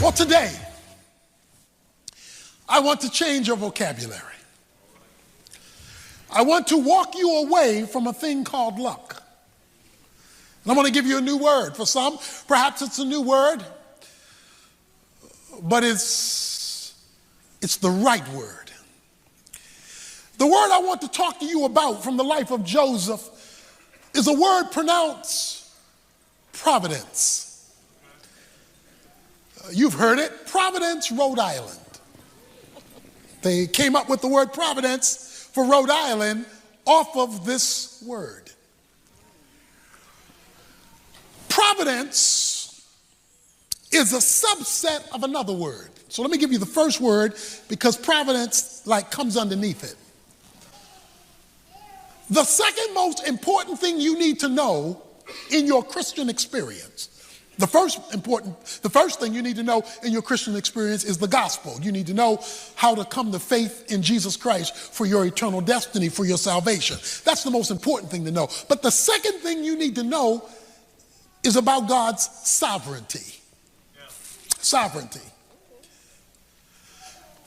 Well, today, I want to change your vocabulary. I want to walk you away from a thing called luck. And I'm going to give you a new word. For some, perhaps it's a new word, but it's the right word. The word I want to talk to you about from the life of Joseph is a word pronounced providence. You've heard it, Providence, Rhode Island. They came up with the word Providence for Rhode Island off of this word. Providence is a subset of another word. So let me give you the first word because providence comes underneath it. The second most important thing you need to know in your Christian experience, the first thing you need to know in your Christian experience is the gospel. You need to know how to come to faith in Jesus Christ for your eternal destiny, for your salvation. That's the most important thing to know. But the second thing you need to know is about God's sovereignty. Sovereignty.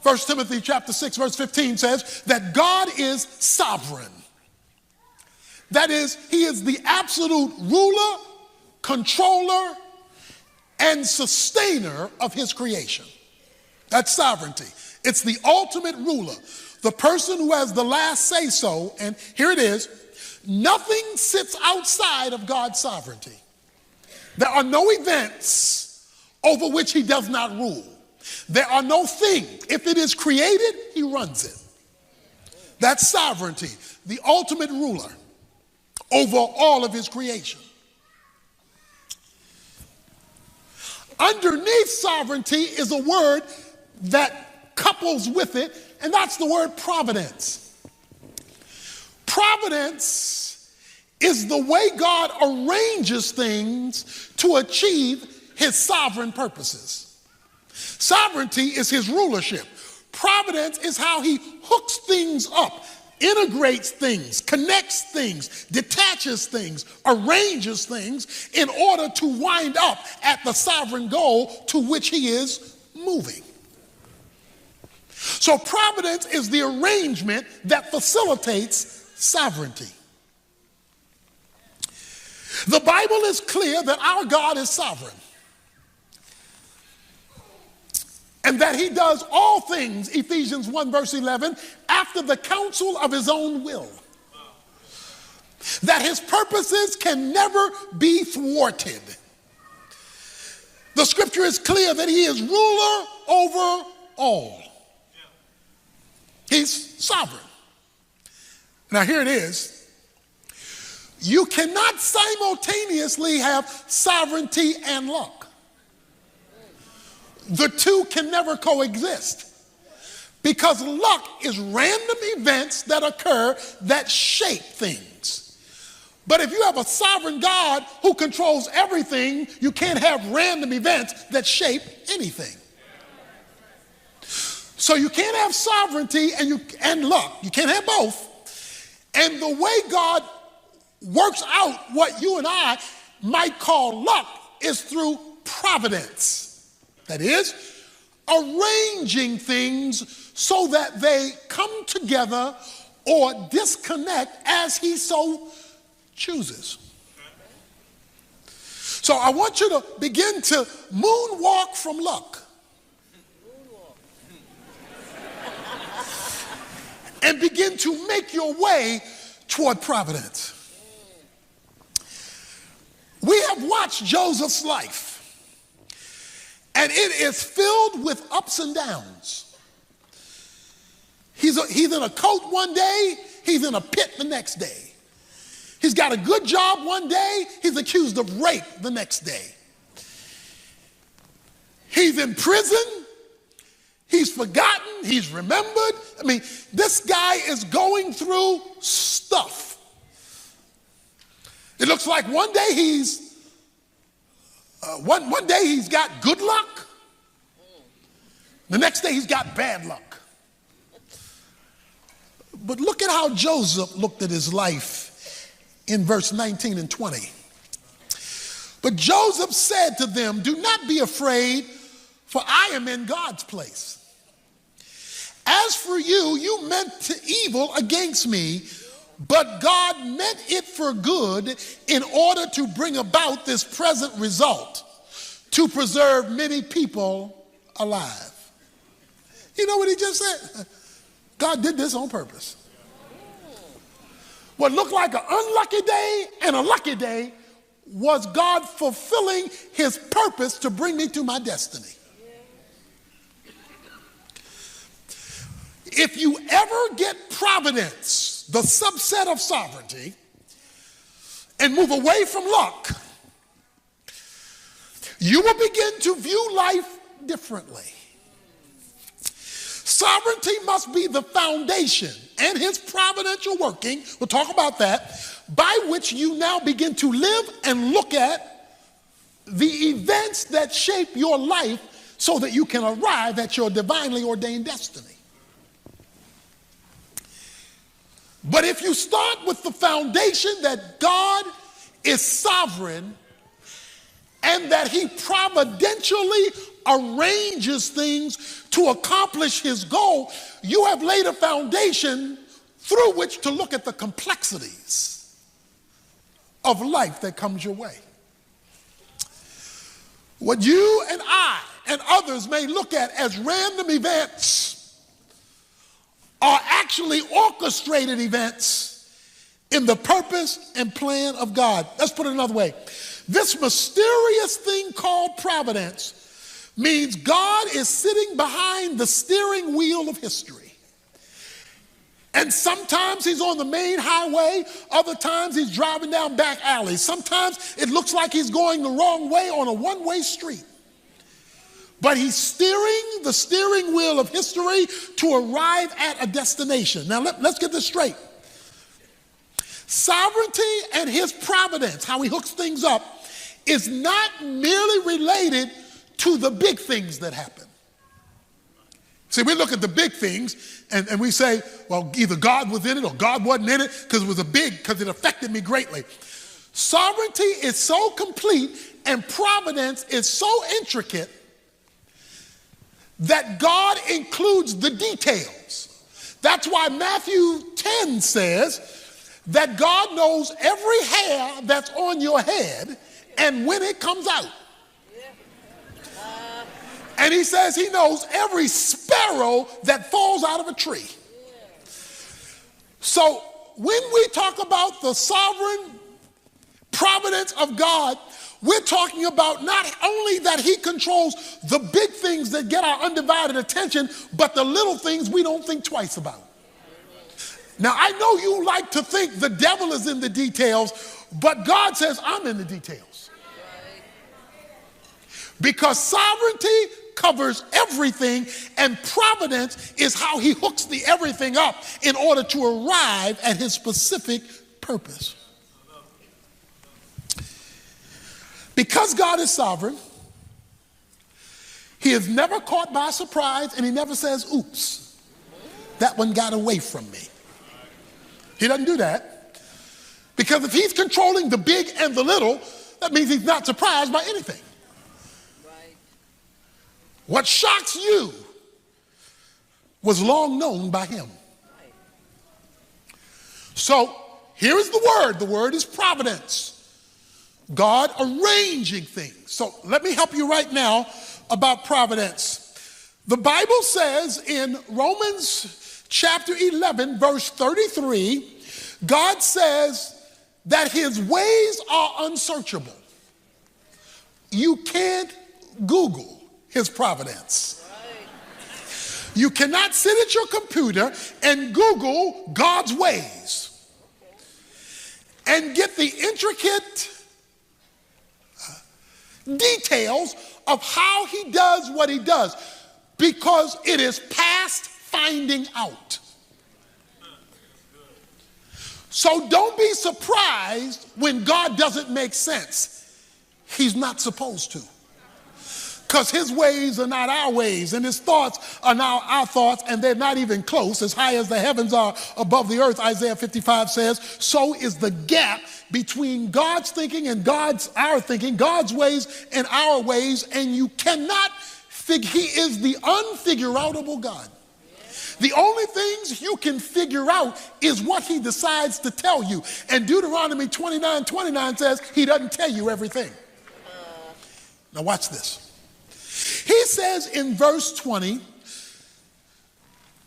1 Timothy chapter 6, verse 15 says that God is sovereign. That is, he is the absolute ruler, controller, and sustainer of his creation. That's sovereignty. It's the ultimate ruler, the person who has the last say so. And here it is, nothing sits outside of God's sovereignty. There are no events over which he does not rule. There are no things. If it is created, he runs it. That's sovereignty, the ultimate ruler over all of his creation. Underneath sovereignty is a word that couples with it, and that's the word providence. Providence is the way God arranges things to achieve his sovereign purposes. Sovereignty is his rulership. Providence is how he hooks things up, integrates things, connects things, detaches things, arranges things in order to wind up at the sovereign goal to which he is moving. So providence is the arrangement that facilitates sovereignty. The Bible is clear that our God is sovereign and that he does all things, Ephesians 1 verse 11, after the counsel of his own will. That his purposes can never be thwarted. The scripture is clear that he is ruler over all. He's sovereign. Now here it is. You cannot simultaneously have sovereignty and luck. The two can never coexist because luck is random events that occur that shape things. But if you have a sovereign God who controls everything, you can't have random events that shape anything. So you can't have sovereignty and luck. You can't have both. And the way God works out what you and I might call luck is through providence. That is, arranging things so that they come together or disconnect as he so chooses. So I want you to begin to moonwalk from luck and begin to make your way toward providence. We have watched Joseph's life, and it is filled with ups and downs. He's in a coat one day, he's in a pit the next day. He's got a good job one day, he's accused of rape the next day. He's in prison, he's forgotten, he's remembered. I mean, this guy is going through stuff. It looks like one day he's got good luck. The next day he's got bad luck. But look at how Joseph looked at his life in verse 19 and 20. But Joseph said to them, "Do not be afraid, for I am in God's place. As for you, you meant to evil against me, but God meant it for good in order to bring about this present result, to preserve many people alive. You know what he just said? God did this on purpose. What looked like an unlucky day and a lucky day was God fulfilling his purpose to bring me to my destiny. If you ever get providence, the subset of sovereignty, and move away from luck, you will begin to view life differently. Sovereignty must be the foundation and his providential working, we'll talk about that, by which you now begin to live and look at the events that shape your life so that you can arrive at your divinely ordained destiny. But if you start with the foundation that God is sovereign and that he providentially arranges things to accomplish his goal, you have laid a foundation through which to look at the complexities of life that comes your way. What you and I and others may look at as random events are actually orchestrated events in the purpose and plan of God. Let's put it another way. This mysterious thing called providence means God is sitting behind the steering wheel of history. And sometimes he's on the main highway, other times he's driving down back alleys. Sometimes it looks like he's going the wrong way on a one-way street. But he's steering the steering wheel of history to arrive at a destination. Now let's get this straight. Sovereignty and his providence, how he hooks things up, is not merely related to the big things that happen. See, we look at the big things and we say, well, either God was in it or God wasn't in it because it affected me greatly. Sovereignty is so complete and providence is so intricate that God includes the details. That's why Matthew 10 says that God knows every hair that's on your head and when it comes out. And he says he knows every sparrow that falls out of a tree. So when we talk about the sovereign providence of God, we're talking about not only that he controls the big things that get our undivided attention, but the little things we don't think twice about. Now, I know you like to think the devil is in the details, but God says I'm in the details. Because sovereignty covers everything, and providence is how he hooks the everything up in order to arrive at his specific purpose. Because God is sovereign, he is never caught by surprise, and he never says, oops, that one got away from me. He doesn't do that. Because if he's controlling the big and the little, that means he's not surprised by anything. What shocks you was long known by him. So here is the word. The word is providence. God arranging things. So let me help you right now about providence. The Bible says in Romans chapter 11, verse 33, God says that his ways are unsearchable. You can't Google his providence. You cannot sit at your computer and Google God's ways and get the intricate details of how he does what he does, because it is past finding out. So don't be surprised when God doesn't make sense. He's not supposed to. Because his ways are not our ways, and his thoughts are not our thoughts, and they're not even close. As high as the heavens are above the earth, Isaiah 55 says, so is the gap between God's thinking and our thinking, God's ways and our ways, and you cannot He is the unfigure-outable God. The only things you can figure out is what he decides to tell you. And Deuteronomy 29:29 says he doesn't tell you everything. Now watch this. He says in verse 20,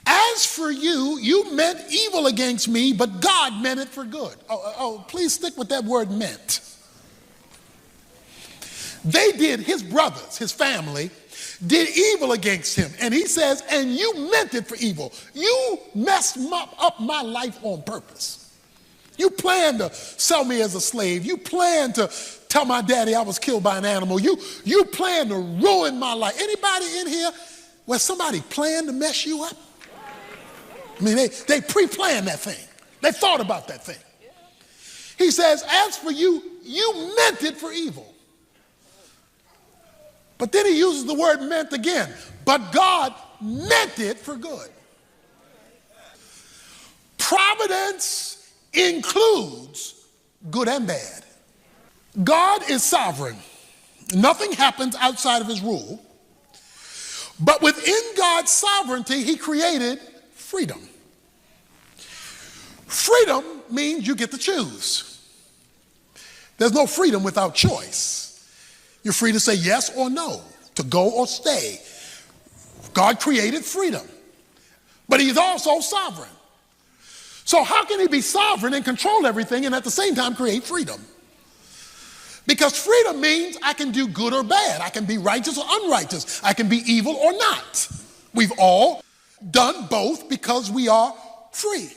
as for you, you meant evil against me, but God meant it for good. Please stick with that word meant. They did, his brothers, his family, did evil against him. And he says, and you meant it for evil. You messed up my life on purpose. You planned to sell me as a slave. You planned to tell my daddy I was killed by an animal. You planned to ruin my life. Anybody in here where somebody planned to mess you up? I mean, they pre-planned that thing. They thought about that thing. He says, as for you, you meant it for evil. But then he uses the word meant again. But God meant it for good. Providence includes good and bad. God is sovereign. Nothing happens outside of his rule. But within God's sovereignty, he created freedom. Freedom means you get to choose. There's no freedom without choice. You're free to say yes or no, to go or stay. God created freedom, but he's also sovereign. So how can he be sovereign and control everything and at the same time create freedom? Because freedom means I can do good or bad. I can be righteous or unrighteous. I can be evil or not. We've all done both because we are free.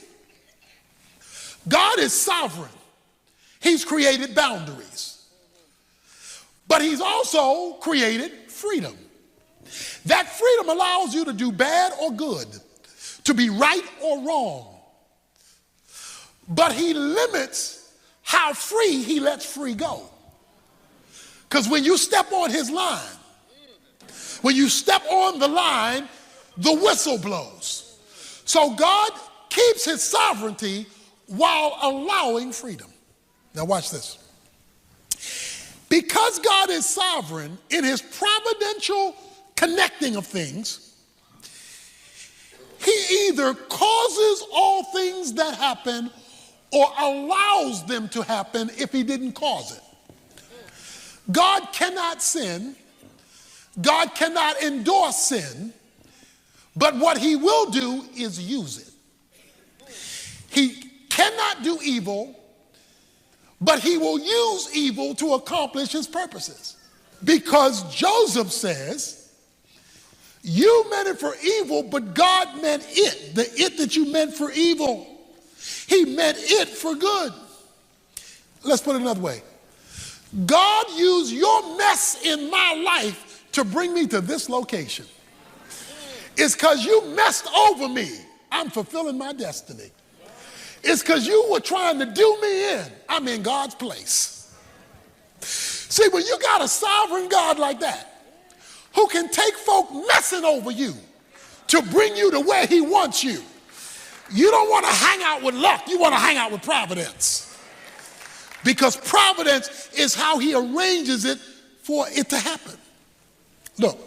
God is sovereign. He's created boundaries. But he's also created freedom. That freedom allows you to do bad or good, to be right or wrong. But he limits how free he lets free go. Because when you step on his line, when you step on the line, the whistle blows. So God keeps his sovereignty while allowing freedom. Now watch this. Because God is sovereign in his providential connecting of things, he either causes all things that happen or allows them to happen if he didn't cause it. God cannot sin. God cannot endorse sin. But what he will do is use it. He cannot do evil, but he will use evil to accomplish his purposes. Because Joseph says, you meant it for evil, but God meant it. The it that you meant for evil, he meant it for good. Let's put it another way. God used your mess in my life to bring me to this location. It's because you messed over me. I'm fulfilling my destiny. It's because you were trying to do me in. I'm in God's place. See, when you got a sovereign God like that, who can take folk messing over you to bring you to where he wants you, you don't want to hang out with luck. You want to hang out with providence. Because providence is how he arranges it for it to happen. Look,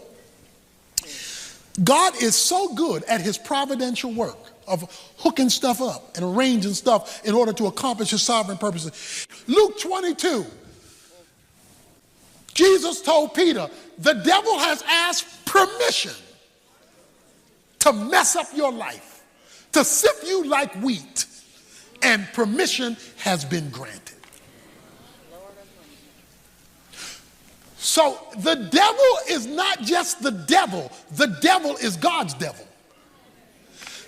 God is so good at his providential work of hooking stuff up and arranging stuff in order to accomplish his sovereign purposes. Luke 22, Jesus told Peter, the devil has asked permission to mess up your life, to sift you like wheat, and permission has been granted. So the devil is not just the devil is God's devil.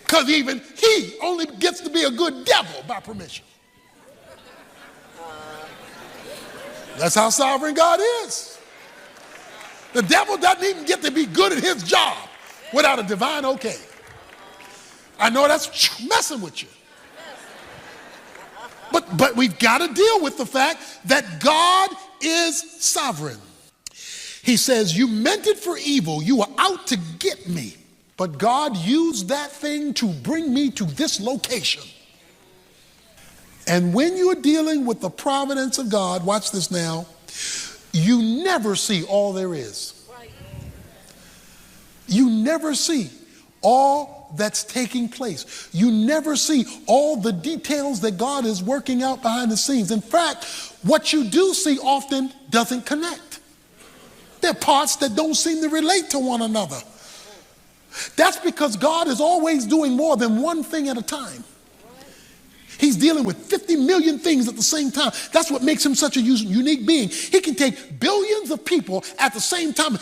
Because even he only gets to be a good devil by permission. That's how sovereign God is. The devil doesn't even get to be good at his job without a divine okay. I know that's messing with you. But we've got to deal with the fact that God is sovereign. He says, you meant it for evil. You were out to get me. But God used that thing to bring me to this location. And when you're dealing with the providence of God, watch this now, you never see all there is. You never see all that's taking place. You never see all the details that God is working out behind the scenes. In fact, what you do see often doesn't connect. There are parts that don't seem to relate to one another. That's because God is always doing more than one thing at a time. He's dealing with 50 million things at the same time. That's what makes him such a unique being. He can take billions of people at the same time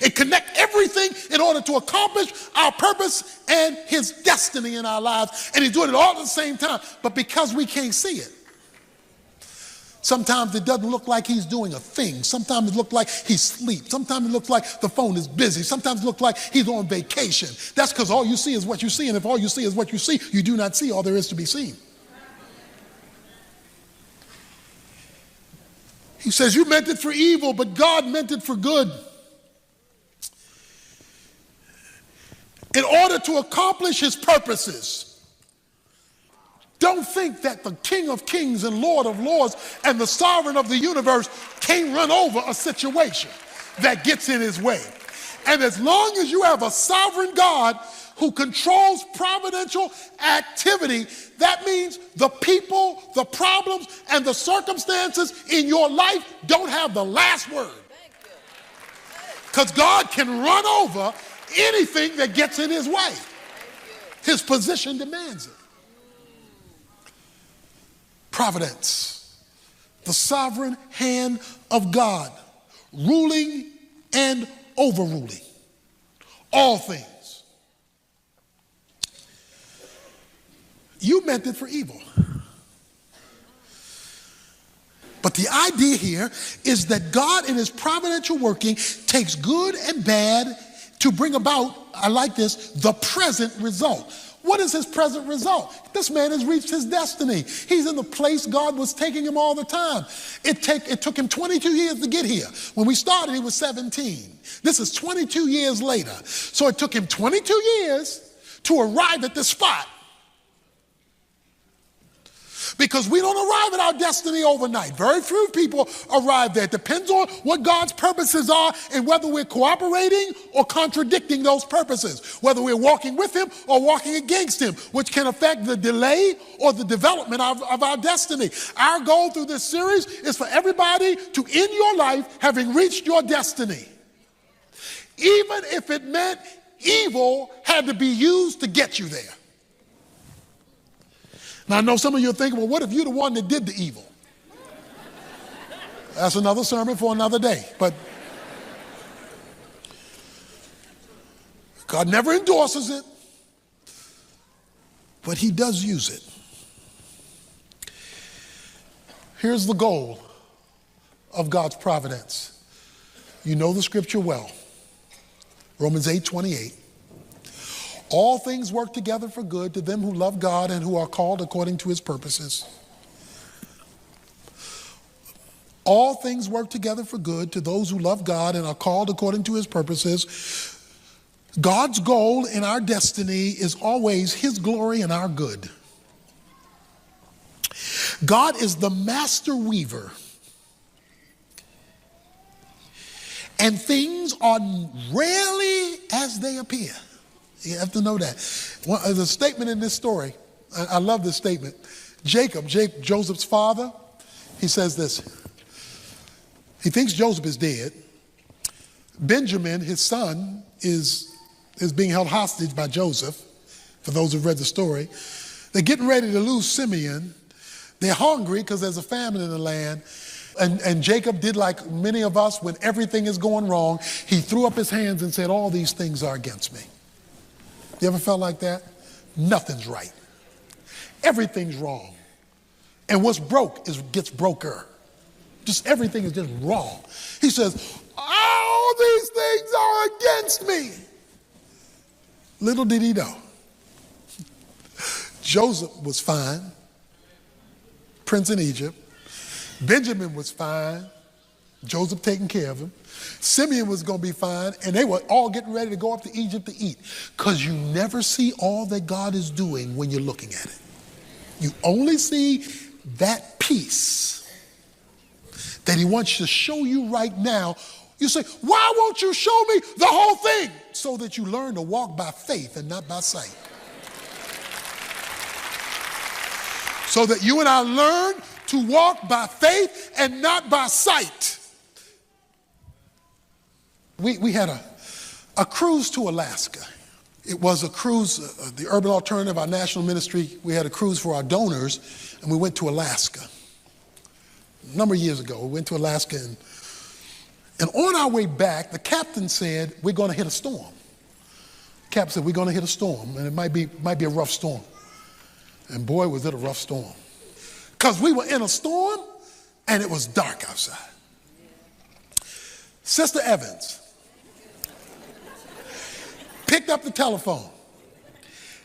and connect everything in order to accomplish our purpose and his destiny in our lives. And he's doing it all at the same time. But because we can't see it, sometimes it doesn't look like he's doing a thing. Sometimes it looks like he's asleep. Sometimes it looks like the phone is busy. Sometimes it looks like he's on vacation. That's because all you see is what you see. And if all you see is what you see, you do not see all there is to be seen. He says, you meant it for evil, but God meant it for good. In order to accomplish his purposes. Don't think that the King of Kings and Lord of Lords and the sovereign of the universe can't run over a situation that gets in his way. And as long as you have a sovereign God who controls providential activity, that means the people, the problems, and the circumstances in your life don't have the last word. Because God can run over anything that gets in his way. His position demands it. Providence, the sovereign hand of God, ruling and overruling all things. You meant it for evil. But the idea here is that God in his providential working takes good and bad to bring about, I like this, the present result. What is his present result? This man has reached his destiny. He's in the place God was taking him all the time. It took him 22 years to get here. When we started, he was 17. This is 22 years later. So it took him 22 years to arrive at this spot. Because we don't arrive at our destiny overnight. Very few people arrive there. It depends on what God's purposes are and whether we're cooperating or contradicting those purposes. Whether we're walking with him or walking against him, which can affect the delay or the development of our destiny. Our goal through this series is for everybody to end your life having reached your destiny. Even if it meant evil had to be used to get you there. Now, I know some of you are thinking, well, what if you're the one that did the evil? That's another sermon for another day. But God never endorses it, but he does use it. Here's the goal of God's providence. You know the scripture well. Romans 8:28. All things work together for good to them who love God and who are called according to his purposes. All things work together for good to those who love God and are called according to his purposes. God's goal in our destiny is always his glory and our good. God is the master weaver. And things are rarely as they appear. You have to know that. There's a statement in this story. I love this statement. Jacob, Joseph's father, he says this. He thinks Joseph is dead. Benjamin, his son, is being held hostage by Joseph, for those who've read the story. They're getting ready to lose Simeon. They're hungry because there's a famine in the land. And Jacob did like many of us when everything is going wrong. He threw up his hands and said, all these things are against me. You ever felt like that? Nothing's right. Everything's wrong. And what's broke gets broker. Just everything is just wrong. He says, all these things are against me. Little did he know. Joseph was fine. Prince in Egypt. Benjamin was fine. Joseph taking care of him. Simeon was going to be fine, and they were all getting ready to go up to Egypt to eat. Because you never see all that God is doing when you're looking at it. You only see that piece that he wants to show you right now. You say, why won't you show me the whole thing? So that you learn to walk by faith and not by sight. So that you and I learn to walk by faith and not by sight. We had a cruise to Alaska. It was a cruise, the Urban Alternative, our national ministry, we had a cruise for our donors, and we went to Alaska. A number of years ago, we went to Alaska, and on our way back, the captain said, we're going to hit a storm. The captain said, we're going to hit a storm, and it might be a rough storm. And boy, was it a rough storm. Because we were in a storm, and it was dark outside. Sister Evans picked up the telephone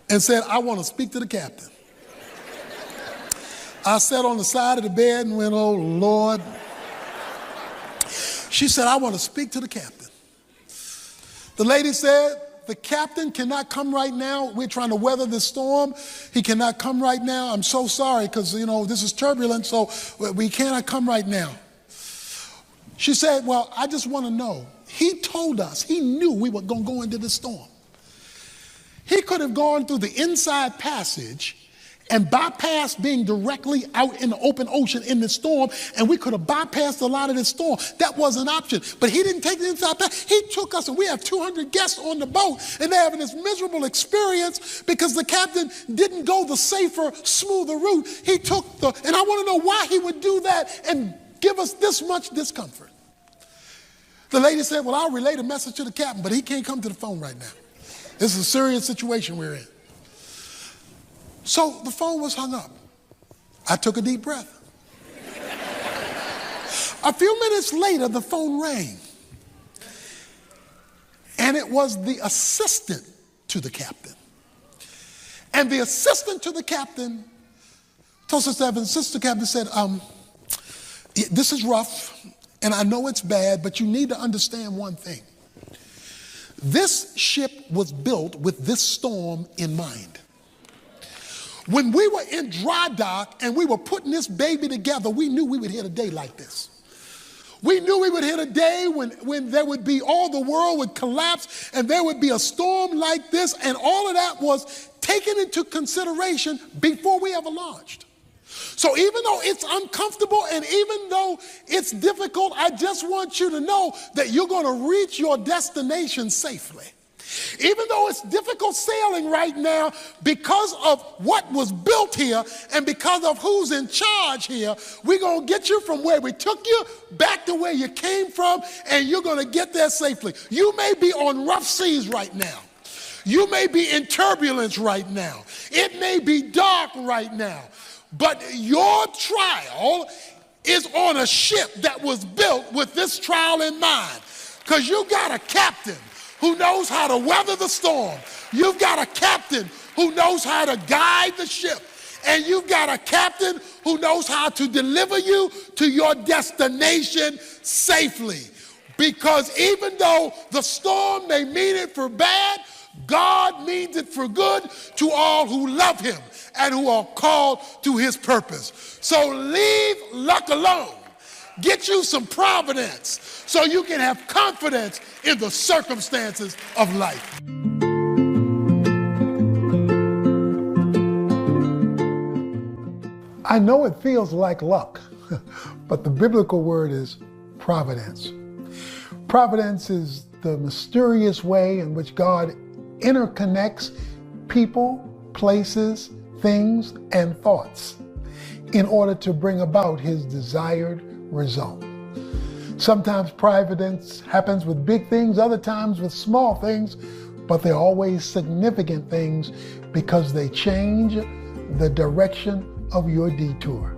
and said, I want to speak to the captain. I sat on the side of the bed and went, oh, Lord. She said, I want to speak to the captain. The lady said, the captain cannot come right now. We're trying to weather this storm. He cannot come right now. I'm so sorry because, this is turbulent, so we cannot come right now. She said, well, I just want to know. He told us, he knew we were going to go into this storm. He could have gone through the inside passage and bypassed being directly out in the open ocean in the storm, and we could have bypassed a lot of this storm. That was an option. But he didn't take the inside passage. He took us, and we have 200 guests on the boat, and they're having this miserable experience because the captain didn't go the safer, smoother route. He took and I want to know why he would do that and give us this much discomfort. The lady said, well, I'll relay the message to the captain, but he can't come to the phone right now. This is a serious situation we're in. So the phone was hung up. I took a deep breath. A few minutes later, the phone rang. And it was the assistant to the captain. And the assistant to the captain told Sister Evans, Sister Captain said, this is rough, and I know it's bad, but you need to understand one thing. This ship was built with this storm in mind. When we were in dry dock and we were putting this baby together, we knew we would hit a day like this. We knew we would hit a day when there would be, all the world would collapse and there would be a storm like this, and all of that was taken into consideration before we ever launched. So even though it's uncomfortable and even though it's difficult, I just want you to know that you're going to reach your destination safely. Even though it's difficult sailing right now because of what was built here and because of who's in charge here, we're going to get you from where we took you back to where you came from, and you're going to get there safely. You may be on rough seas right now. You may be in turbulence right now. It may be dark right now. But your trial is on a ship that was built with this trial in mind, because you got a captain who knows how to weather the storm. You've got a captain who knows how to guide the ship. And you've got a captain who knows how to deliver you to your destination safely. Because even though the storm may mean it for bad, God means it for good to all who love him and who are called to his purpose. So leave luck alone. Get you some providence so you can have confidence in the circumstances of life. I know it feels like luck, but the biblical word is providence. Providence is the mysterious way in which God interconnects people, places, things, and thoughts in order to bring about his desired result. Sometimes providence happens with big things, other times with small things, but they're always significant things because they change the direction of your detour.